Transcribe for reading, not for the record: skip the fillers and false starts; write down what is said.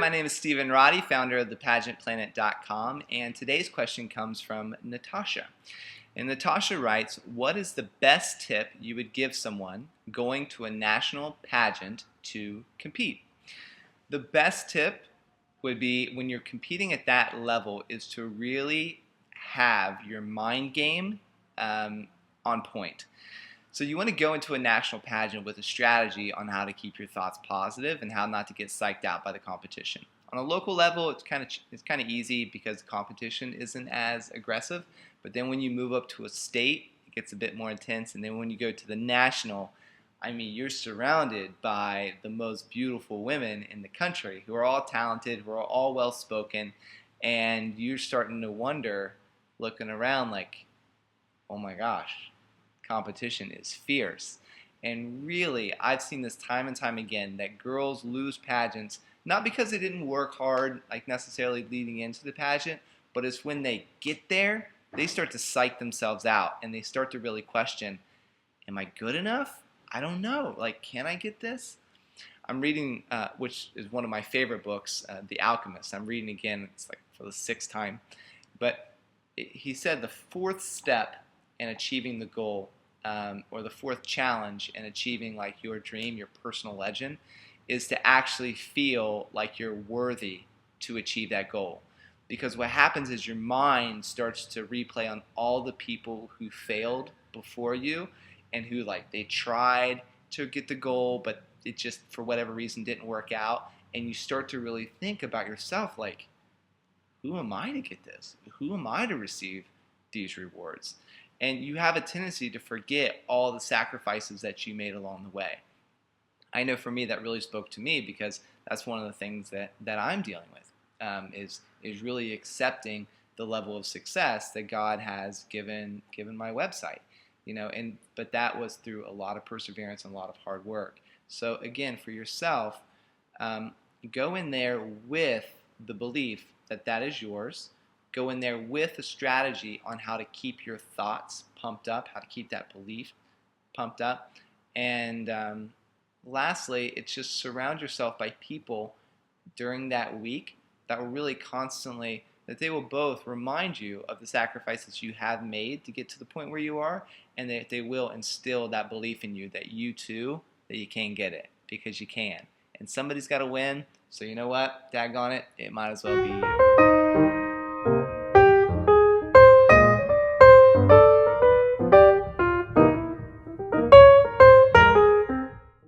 my name is Stephen Roddy, founder of the PageantPlanet.com, and today's question comes from Natasha. And Natasha writes, what is the best tip you would give someone going to a national pageant to compete? The best tip would be, when you're competing at that level, is to really have your mind game on point. So you want to go into a national pageant with a strategy on how to keep your thoughts positive and how not to get psyched out by the competition. On a local level, it's kind of easy because the competition isn't as aggressive. But then when you move up to a state, it gets a bit more intense. And then when you go to the national, I mean, you're surrounded by the most beautiful women in the country who are all talented, who are all well spoken, and you're starting to wonder, looking around like, oh my gosh, competition is fierce. And really, I've seen this time and time again, that girls lose pageants not because they didn't work hard, like necessarily leading into the pageant, but it's when they get there, they start to psych themselves out and they start to really question, am I good enough? I don't know. Like, can I get this? I'm reading, which is one of my favorite books, The Alchemist. I'm reading again, it's like for the 6th time. But he said the 4th step in achieving the goal, or the 4th challenge in achieving like your dream, your personal legend, is to actually feel like you're worthy to achieve that goal. Because what happens is your mind starts to replay on all the people who failed before you and who, like, they tried to get the goal, but it just, for whatever reason, didn't work out. And you start to really think about yourself, like, who am I to get this? Who am I to receive these rewards? And you have a tendency to forget all the sacrifices that you made along the way. I know for me that really spoke to me because that's one of the things that I'm dealing with, is really accepting the level of success that God has given my website, but that was through a lot of perseverance and a lot of hard work. So again, for yourself, go in there with the belief that that is yours. Go in there with a strategy on how to keep your thoughts pumped up, how to keep that belief pumped up, and lastly, it's just surround yourself by people during that week that will really constantly, that they will both remind you of the sacrifices you have made to get to the point where you are, and that they will instill that belief in you that you too, that you can get it, because you can. And somebody's got to win, so you know what? Daggone it, it might as well be you.